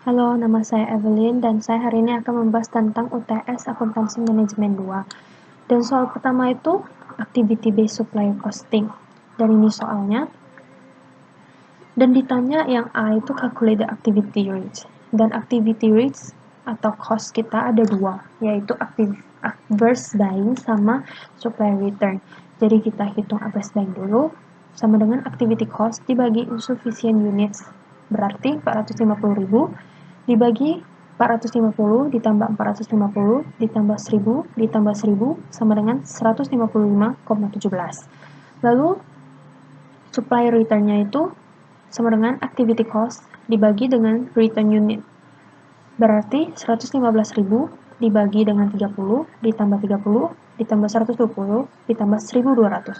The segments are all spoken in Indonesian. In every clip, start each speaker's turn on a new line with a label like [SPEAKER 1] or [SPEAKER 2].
[SPEAKER 1] Halo, nama saya Evelyn dan saya hari ini akan membahas tentang UTS Akuntansi Manajemen 2. Dan soal pertama itu Activity Based Supplier Costing. Dan ini soalnya. Dan ditanya yang A itu calculate the activity rates. Dan activity rates atau cost kita ada dua, yaitu adverse buying sama supplier return. Jadi kita hitung adverse buying dulu, sama dengan activity cost dibagi insufficient units. Berarti 450.000 dibagi 450 ditambah 450 ditambah 1000 ditambah 1000 sama dengan 155,17. Lalu supplier return-nya itu sama dengan activity cost dibagi dengan return unit. Berarti 115.000 dibagi dengan 30 ditambah 30 ditambah 120 ditambah 1200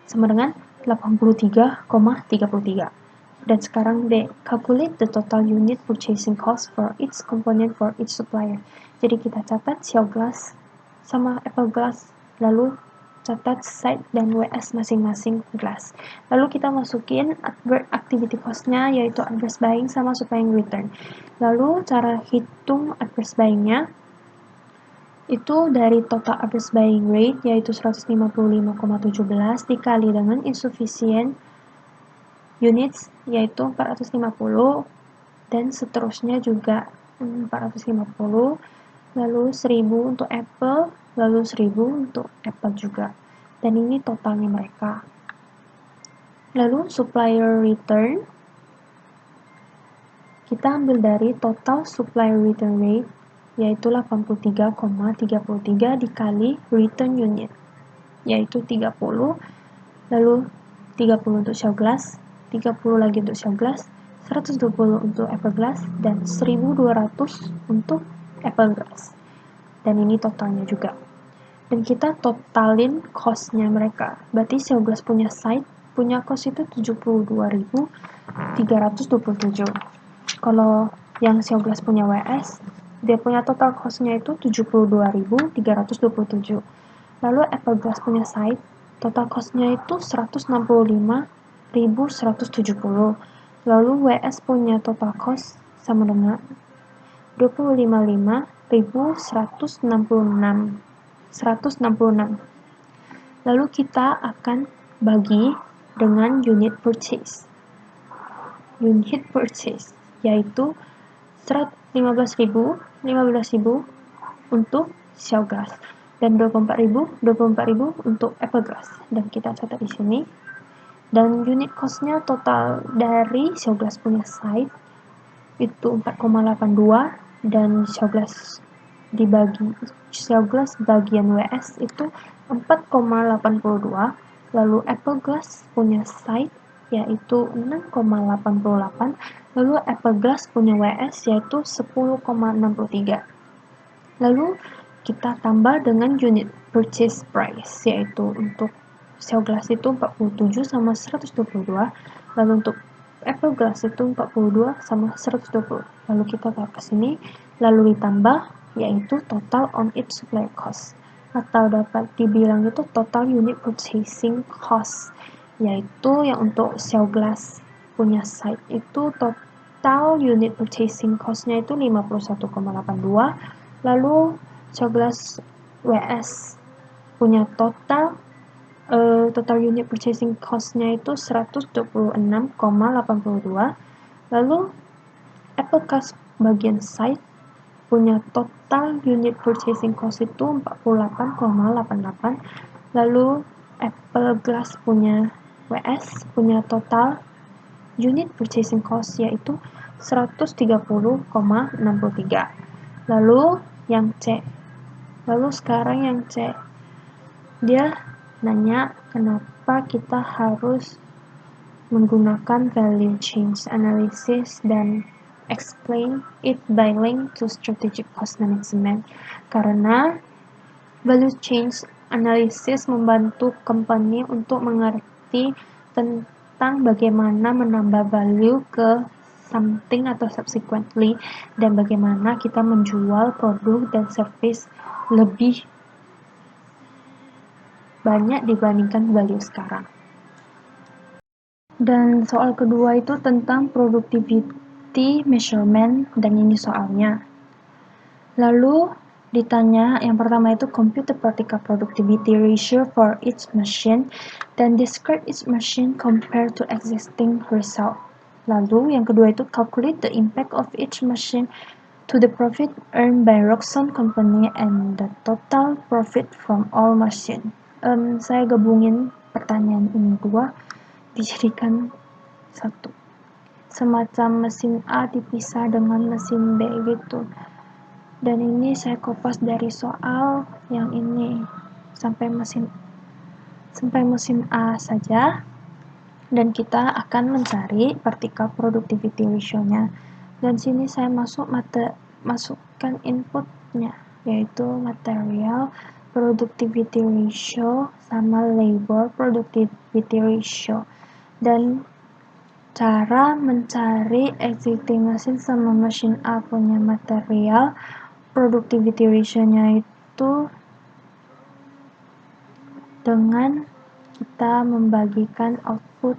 [SPEAKER 1] sama dengan 83,33. Dan sekarang D, calculate the total unit purchasing cost for each component for each supplier. Jadi kita catat Shell Glass sama Apple Glass, lalu catat site dan WS masing-masing glass. Lalu kita masukin activity cost-nya, yaitu adverse buying sama supplying return. Lalu cara hitung adverse buying-nya itu dari total adverse buying rate, yaitu 155,17 dikali dengan insufficient units, yaitu 450, dan seterusnya juga 450, lalu 1000 untuk Apple, lalu 1000 untuk Apple juga. Dan ini totalnya mereka. Lalu supplier return, kita ambil dari total supplier return rate, yaitu 83,33 dikali return unit, yaitu 30, lalu 30 untuk Shell Glass, 30 lagi untuk Shell Glass, 120 untuk Apple Glass, dan 1200 untuk Apple Glass. Dan ini totalnya juga. Dan kita totalin cost-nya mereka. Berarti Shell Glass punya site, punya cost itu 72.327. Kalau yang Shell Glass punya WS, dia punya total cost-nya itu 72.327. Lalu Apple Glass punya site, total cost-nya itu 165.170. Lalu WS punya total cost sama dengan 255.166. Lalu kita akan bagi dengan unit purchase. Unit purchase yaitu 15.000 untuk Shell Glass dan 24.000 untuk Apple Glass. Dan kita catat di sini. Dan unit cost-nya total dari Shell Glass punya site itu 4,82 dan Shell Glass dibagi Shell Glass bagian WS itu 4,82. Lalu Apple Glass punya site yaitu 6,88. Lalu Apple Glass punya WS yaitu 10,63. Lalu kita tambah dengan unit purchase price, yaitu untuk Shell Glass itu 47 sama 122. Lalu untuk Apple Glass itu 42 sama 120. Lalu kita taruh ke sini, lalu ditambah, yaitu total on each supplier cost. Atau dapat dibilang itu total unit purchasing cost, yaitu yang untuk Shell Glass punya site itu total unit purchasing cost-nya itu 51,82. Lalu Shell Glass WS punya total unit purchasing cost-nya itu 126,82. Lalu Apple Glass bagian site punya total unit purchasing cost itu 48,88. Lalu Apple Glass punya WS punya total unit purchasing cost yaitu 130,63. Lalu yang C. Lalu sekarang yang C, dia nanya kenapa kita harus menggunakan value change analysis dan explain it by link to strategic cost management. Karena value change analysis membantu company untuk mengerti tentang bagaimana menambah value ke something atau subsequently, dan bagaimana kita menjual produk dan service lebih banyak dibandingkan value sekarang. Dan soal kedua itu tentang productivity productivity measurement, dan ini soalnya. Lalu ditanya yang pertama itu compute the practical productivity ratio for each machine, dan describe each machine compared to existing result. Lalu yang kedua itu calculate the impact of each machine to the profit earned by Roxxon Company and the total profit from all machine. Saya gabungin pertanyaan ini dua dijadikan satu. Semacam mesin A dipisah dengan mesin B gitu. Dan ini saya kopas dari soal yang ini sampai mesin A saja. Dan kita akan mencari vertical productivity ratio-nya. Dan sini saya masukkan inputnya, yaitu material productivity ratio sama labor productivity ratio. Dan cara mencari existing machine sama machine A punya material productivity ratio-nya itu dengan kita membagikan output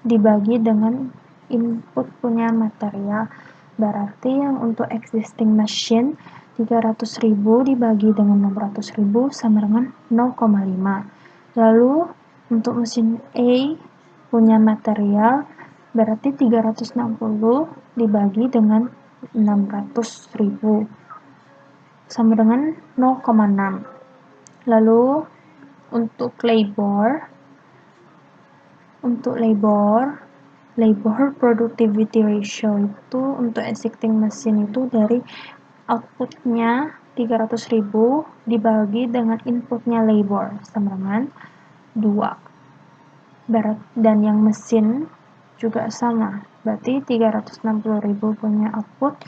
[SPEAKER 1] dibagi dengan input punya material. Berarti yang untuk existing machine 300.000 dibagi dengan 600.000 sama dengan 0,5. Lalu untuk mesin A punya material berarti 360 dibagi dengan 600.000 sama dengan 0,6. Lalu untuk labor productivity ratio itu untuk existing machine itu dari outputnya 300.000 dibagi dengan inputnya labor sama dengan 2. Dan yang mesin juga sama, berarti 360.000 punya output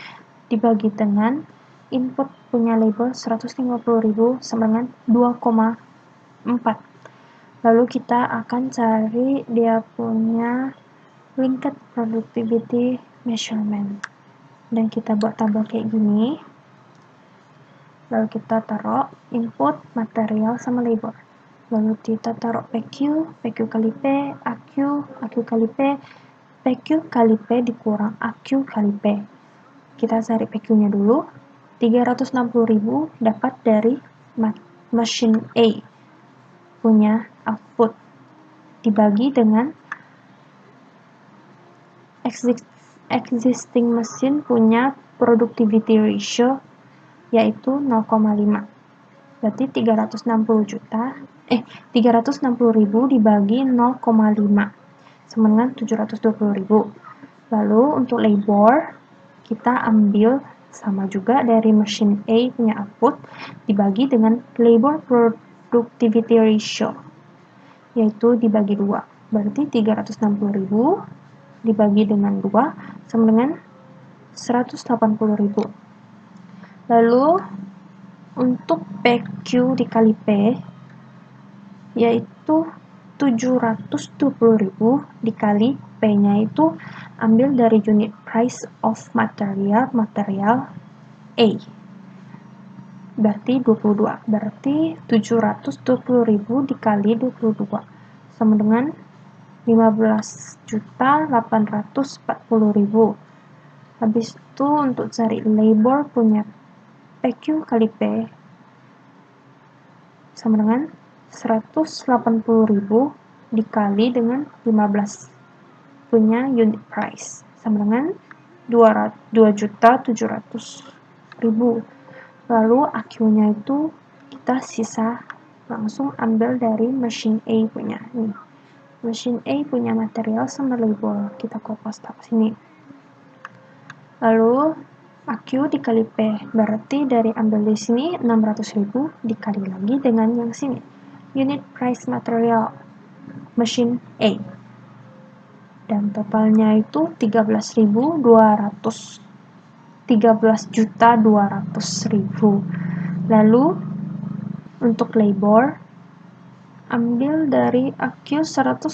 [SPEAKER 1] dibagi dengan input punya labor 150.000 sama dengan 2,4. Lalu kita akan cari dia punya linked productivity measurement. Dan kita buat tabel kayak gini. Lalu kita taruh input, material, sama labor. Lalu kita taruh PQ kali P, AQ kali P, PQ kali P dikurang AQ kali P. Kita cari PQ-nya dulu. 360.000 dapat dari machine A punya output dibagi dengan existing machine punya productivity ratio yaitu 0,5. Berarti 360.000 dibagi 0,5 sama dengan 720.000. Lalu untuk labor kita ambil sama juga dari machine A punya output dibagi dengan labor productivity ratio yaitu dibagi 2. Berarti 360.000 dibagi dengan 2 sama dengan 180.000. Lalu untuk PQ dikali P yaitu 720.000 dikali P-nya itu ambil dari unit price of material A. Berarti 22. Berarti 720.000 dikali 22 sama dengan 15.840.000. Habis itu untuk cari labor punya PQ kali P sama dengan 180.000 dikali dengan 15 punya unit price sama dengan 2.700.000. Lalu AQ-nya itu kita sisa langsung ambil dari machine A punya. Nih, machine A punya material sama labor, kita kopas taruh sini. Lalu AQ dikali P, berarti dari ambil di sini 600.000 dikali lagi dengan yang sini. Unit price material machine A. Dan totalnya itu 13.200.000. Lalu untuk labor ambil dari AQ 150.000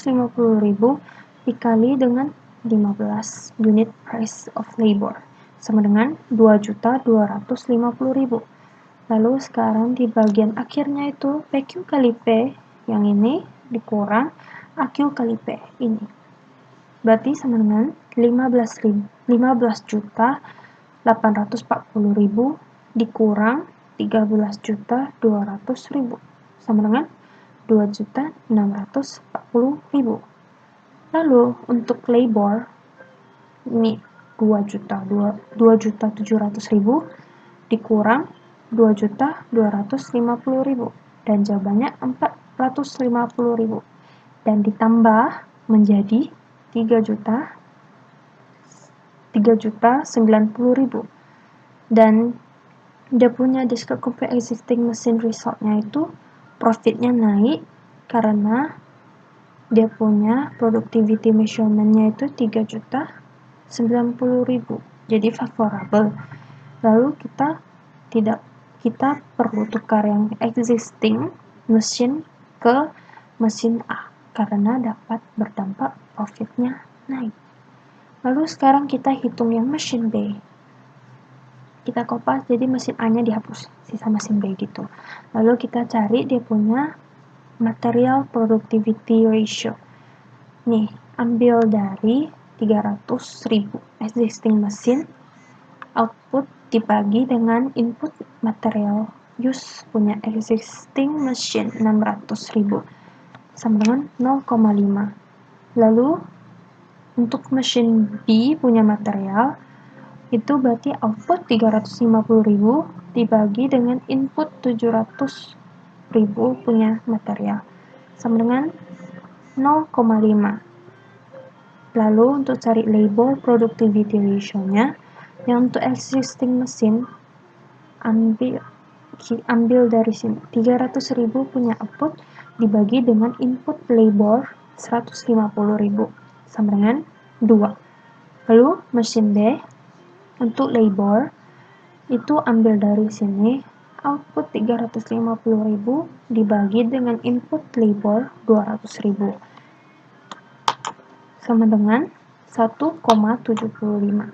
[SPEAKER 1] dikali dengan 15 unit price of labor sama dengan 2.250.000. Lalu sekarang di bagian akhirnya itu PQ kali P yang ini dikurang AQ kali P ini. berarti sama dengan 15.840.000 dikurang 13.200.000 sama dengan 2.640.000. Lalu untuk labor ini 2.700.000 dikurang 2.250.000 dan jawabannya 450.000 dan ditambah menjadi 3.090.000 dan dia punya describe compare existing machine resultnya itu profitnya naik karena dia punya productivity measurementnya itu 3.090.000 jadi favorable. Lalu kita perlu tukar yang existing mesin ke mesin A karena dapat berdampak profitnya naik. Lalu sekarang kita hitung yang mesin B. Kita kopas jadi mesin A-nya dihapus, sisa mesin B gitu. Lalu kita cari dia punya material productivity ratio. Nih, ambil dari 300.000 existing mesin, output dibagi dengan input material use punya existing mesin 600.000 sama dengan 0,5. Lalu untuk mesin B punya material itu berarti output 350.000 dibagi dengan input 700.000 punya material sama dengan 0,5. Lalu untuk cari labor productivity ratio-nya yang untuk existing mesin ambil dari sini 300.000 punya output dibagi dengan input labor 150.000 sama dengan 2. Lalu mesin B untuk labor itu ambil dari sini output 350.000 dibagi dengan input labor 200.000 sama dengan 1,75.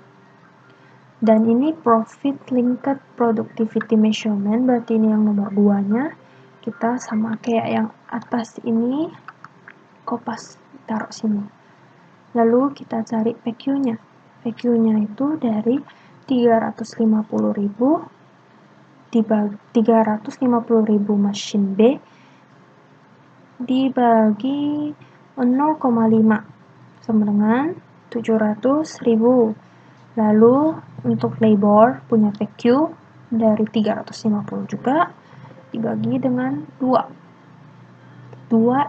[SPEAKER 1] Dan ini profit linked productivity measurement, berarti ini yang nomor 2-nya. Kita sama kayak yang atas ini, kopas taruh sini. Lalu kita cari PQ-nya. PQ-nya itu dari 350.000 dibagi 350.000 mesin B dibagi 0,5 sama dengan 700.000. Lalu untuk labor punya PQ dari 350 juga dibagi dengan 2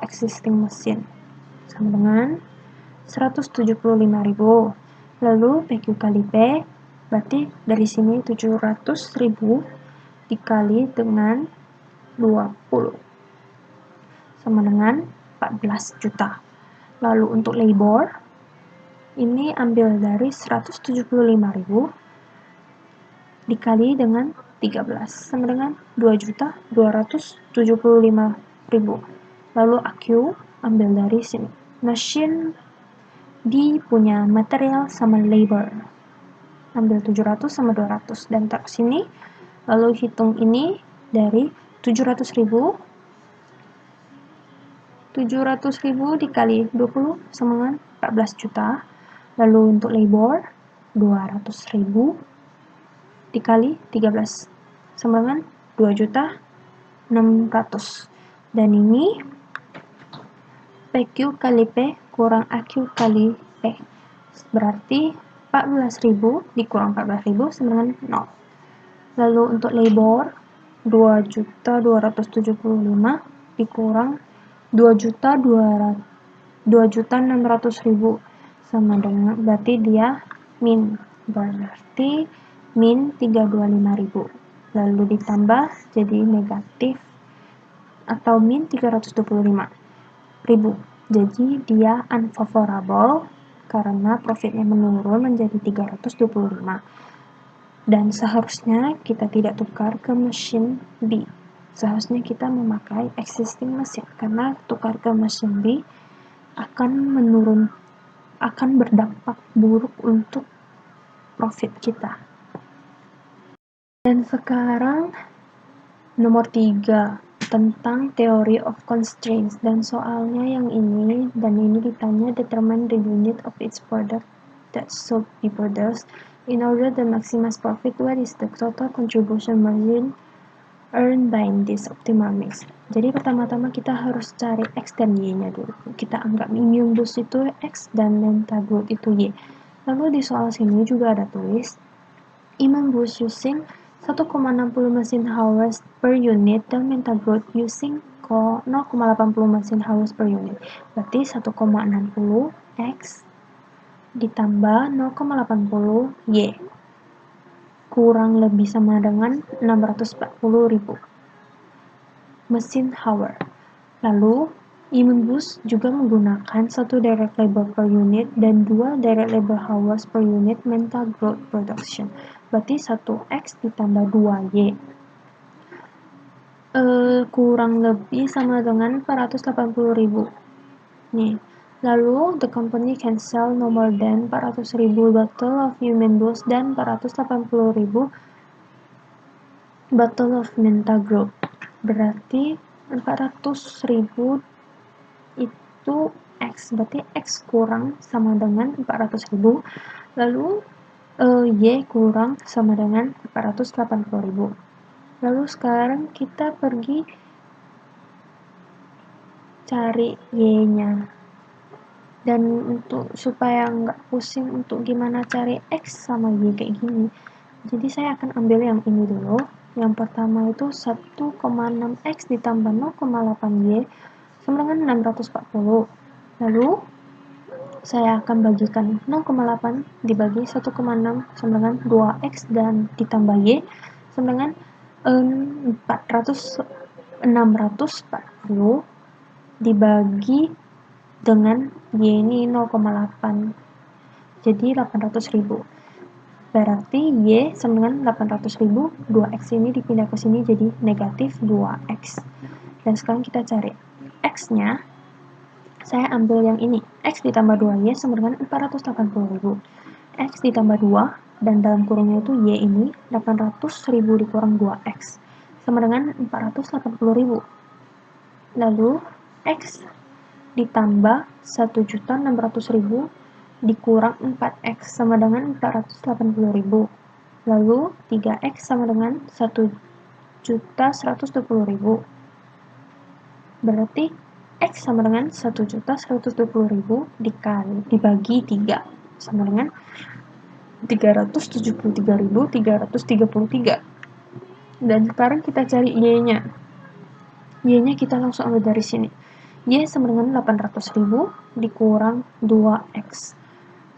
[SPEAKER 1] existing mesin sama dengan 175.000. Lalu PQ kali P berarti dari sini 700.000 dikali dengan 20 sama dengan 14 juta. Lalu untuk labor ini ambil dari 175.000 dikali dengan 13 sama dengan 2.275.000. Lalu AQ ambil dari sini. Mesin D punya material sama labor. Ambil 700 sama 200 dan taruh sini. Lalu hitung ini dari 700.000 dikali 20 sama dengan 14 juta. Lalu untuk labor 200.000 dikali 13 sama dengan 2.600.000. Dan ini PQ kali P kurang AQ kali P. Berarti 14.000 dikurang 14.000 sama dengan 0. Lalu untuk labor 2.275 dikurang 2.600.000 sama dengan berarti dia min, berarti min 325.000. Lalu ditambah jadi negatif atau min 325.000. Jadi dia unfavorable karena profitnya menurun menjadi 325. Dan seharusnya kita tidak tukar ke mesin B. Seharusnya kita memakai existing mesin karena tukar ke mesin B akan berdampak buruk untuk profit kita. Dan sekarang nomor 3. tentang theory of constraints, dan soalnya yang ini ditanya determine the unit of each product that should be produced in order to maximize profit. What is the total contribution margin earned by this optimal mix? Jadi pertama-tama kita harus cari X dan Y-nya dulu. Kita anggap Immune Boost itu X dan Mentagrowth itu Y. Lalu di soal sini juga ada tulis Immune Boost using 1,60 mesin hours per unit dan Mentagrowth using 0,80 mesin hours per unit. Berarti 1,60 X ditambah 0,80 Y kurang lebih sama dengan 640.000 mesin hour. Lalu Immune Boost juga menggunakan 1 direct labor per unit dan 2 direct labor hours per unit Mentagrowth production. Berarti 1X ditambah 2Y kurang lebih sama dengan 480.000. Nih, lalu the company can sell no more than 400.000 bottle of Immune Boost dan 480.000 bottle of Mentagrowth. Berarti 400.000 itu X, berarti X kurang sama dengan 400.000, lalu Y kurang sama dengan 480.000. Lalu sekarang kita pergi cari Y-nya. Dan untuk supaya nggak pusing untuk gimana cari X sama Y kayak gini, jadi saya akan ambil yang ini dulu. Yang pertama itu 1,6X ditambah 0,8Y sama dengan 640. Lalu saya akan bagikan 0,8 dibagi 1,6 sama dengan 2X dan ditambah Y sama dengan 640 dibagi dengan Y ini 0,8, jadi 800.000. Berarti Y sama dengan 800.000, 2X ini dipindah ke sini jadi negatif 2X. Dan sekarang kita cari X-nya. Saya ambil yang ini, X ditambah 2Y sama dengan 480.000. X ditambah 2, dan dalam kurungnya itu Y ini, 800.000 dikurang 2X, sama dengan 480.000. Lalu, X ditambah 1.600.000 dikurang 4X, sama dengan 480.000. Lalu, 3X sama dengan 1.120.000. Berarti X sama dengan 1.120.000 dibagi 3 sama dengan 373.333. Dan sekarang kita cari Y-nya. Y-nya kita langsung ambil dari sini. Y sama dengan 800.000 dikurang 2X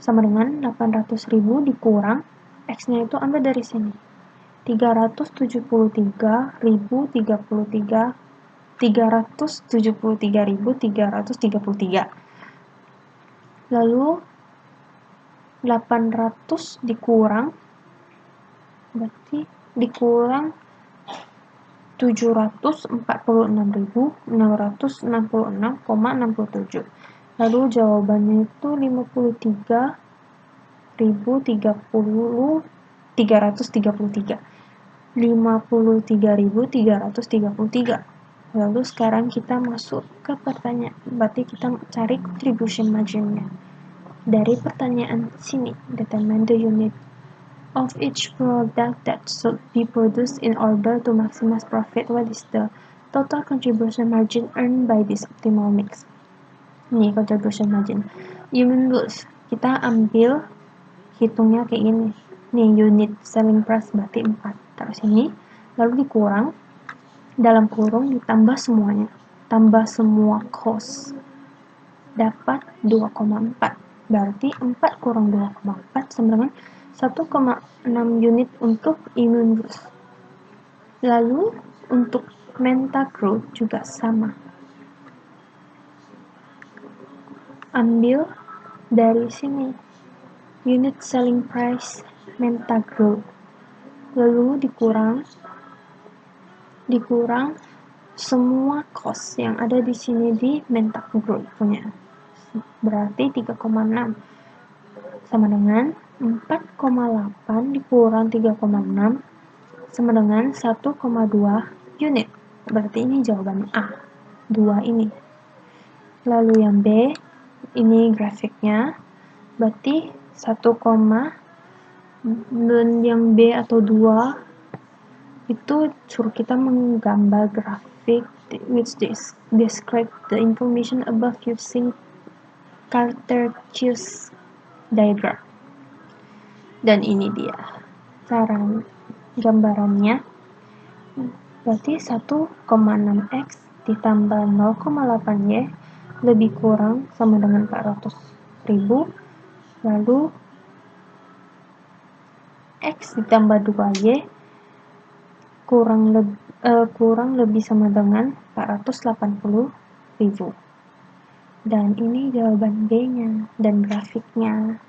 [SPEAKER 1] sama dengan 800.000 dikurang X-nya itu ambil dari sini. 373.333. Lalu 800 dikurang, berarti dikurang 746.666,67. Lalu jawabannya itu 53.333. 53.333. Lalu sekarang kita masuk ke pertanyaan, berarti kita cari contribution margin-nya. Dari pertanyaan sini, determine the unit of each product that should be produced in order to maximize profit. What is the total contribution margin earned by this optimal mix? Ini contribution margin. Immune Boost, kita ambil hitungnya kayak gini. Nih, unit selling price berarti 4. Taruh sini, lalu dikurang, dalam kurung ditambah semuanya, tambah semua cost, dapat 2,4. Berarti 4 kurang 2,4 sama dengan 1,6 unit untuk Immune Boost. Lalu untuk Mentagrowth juga sama. Ambil dari sini unit selling price Mentagrowth, lalu dikurang semua cost yang ada di sini di Mentagrowth punya. Berarti 3,6 sama dengan 4,8 dikurang 3,6 sama dengan 1,2 unit berarti ini jawaban A, 2 ini. Lalu yang B, ini grafiknya, berarti 1, dan yang B atau 2 itu suruh kita menggambar grafik which describe the information above using Cartesius diagram. Dan ini dia cara gambarannya. Berarti 1,6x ditambah 0,8y lebih kurang sama dengan 400.000. Lalu x ditambah 2y kurang lebih sama dengan 480.000. Dan ini jawaban B-nya dan grafiknya.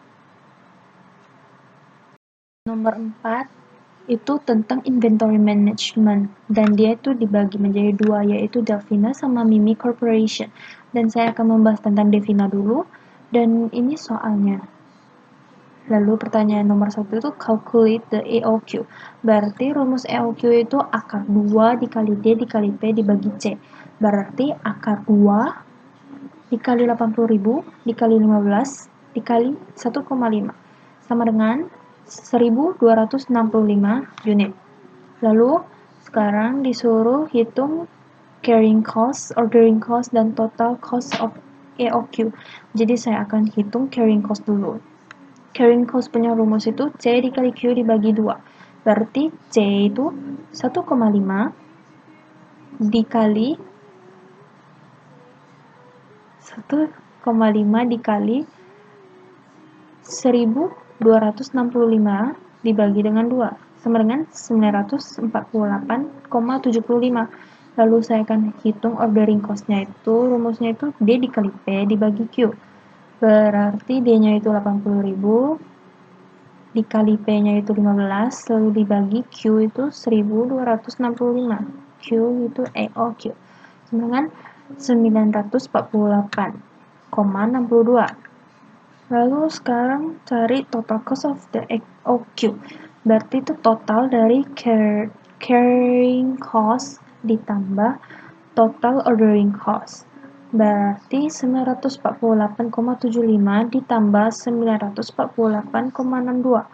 [SPEAKER 1] Nomor 4 itu tentang inventory management, dan dia itu dibagi menjadi 2, yaitu Delfina sama Mimi Corporation. Dan saya akan membahas tentang Delfina dulu, dan ini soalnya. Lalu pertanyaan nomor 1 itu calculate the EOQ. Berarti rumus EOQ itu akar 2 dikali D dikali P dibagi C. Berarti akar 2 dikali 80.000 dikali 15 dikali 1,5 sama dengan 1265 unit. Lalu sekarang disuruh hitung carrying cost, ordering cost, dan total cost of EOQ. Jadi saya akan hitung carrying cost dulu. Carrying cost punya rumus itu C dikali Q dibagi 2. Berarti C itu 1,5 dikali 1265 dibagi dengan 2 sama dengan 948,75. Lalu saya akan hitung ordering cost-nya itu, rumusnya itu D dikali P dibagi Q. Berarti D-nya itu 80.000 dikali P-nya itu 15, lalu dibagi Q itu 1265. Q itu EOQ sama dengan 948,62. Lalu sekarang cari total cost of the EOQ. Berarti itu total dari carrying cost ditambah total ordering cost. Berarti 948,75 ditambah 948,62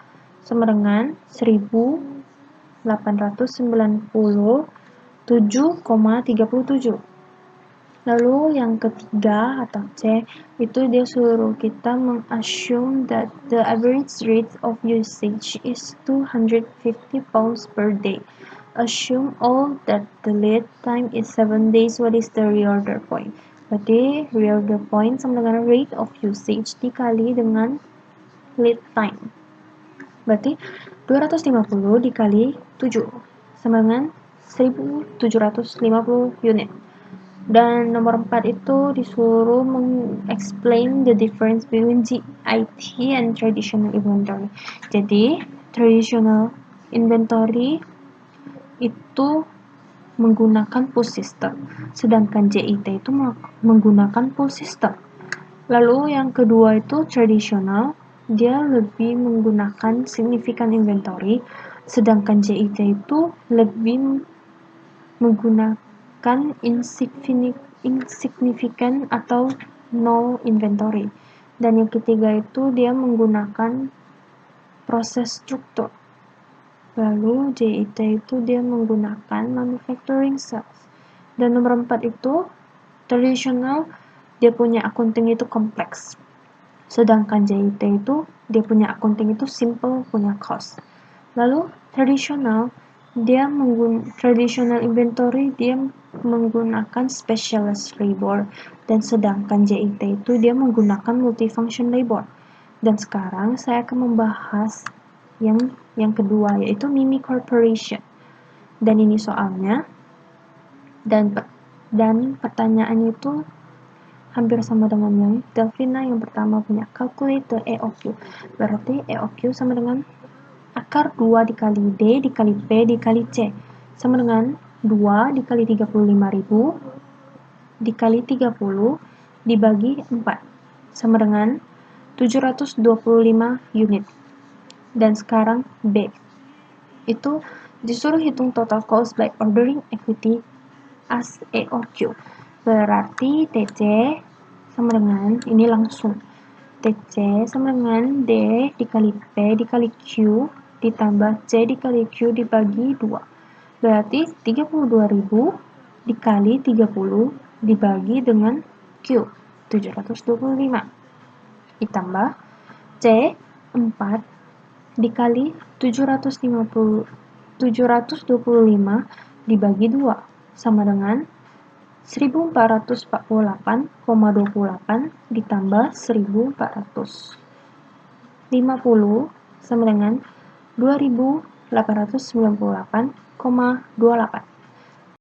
[SPEAKER 1] sama dengan 1890,7,37. Lalu yang ketiga atau C itu dia suruh kita mengassume that the average rate of usage is 250 pounds per day. Assume all that the lead time is 7 days. What is the reorder point? Berarti reorder point sama dengan rate of usage dikali dengan lead time. Berarti 250 dikali 7 sama dengan 1750 unit. Dan nomor 4 itu disuruh meng-explain the difference between GIT and traditional inventory. Jadi, traditional inventory itu menggunakan pull system, sedangkan JIT itu menggunakan pull system. Lalu yang kedua itu traditional, dia lebih menggunakan significant inventory, sedangkan JIT itu lebih menggunakan insignificant atau no inventory. Dan yang ketiga itu dia menggunakan proses struktur. Lalu JIT itu dia menggunakan manufacturing cells. Dan nomor 4 itu traditional, dia punya accounting itu kompleks. Sedangkan JIT itu dia punya accounting itu simple, punya cost. Lalu traditional inventory dia menggunakan specialist labor, dan sedangkan JIT itu dia menggunakan multifunction labor. Dan sekarang saya akan membahas yang kedua, yaitu Mimi Corporation. Dan ini soalnya, dan pertanyaannya itu hampir sama dengan yang Delfina yang pertama punya calculate the EOQ. Berarti EOQ sama dengan akar 2 dikali D dikali P dikali C sama dengan 2 dikali 35.000 dikali 30 dibagi 4 sama dengan 725 unit. Dan sekarang B itu disuruh hitung total cost by ordering equity As, E, O, Q. Berarti TC sama dengan, ini langsung, TC sama dengan D dikali P dikali Q ditambah C dikali Q dibagi 2. Berarti 32.000 dikali 30 dibagi dengan Q, 725. Ditambah C, 4 dikali 725 dibagi 2 sama dengan 1448,28 ditambah 1450 sama dengan 2898,28.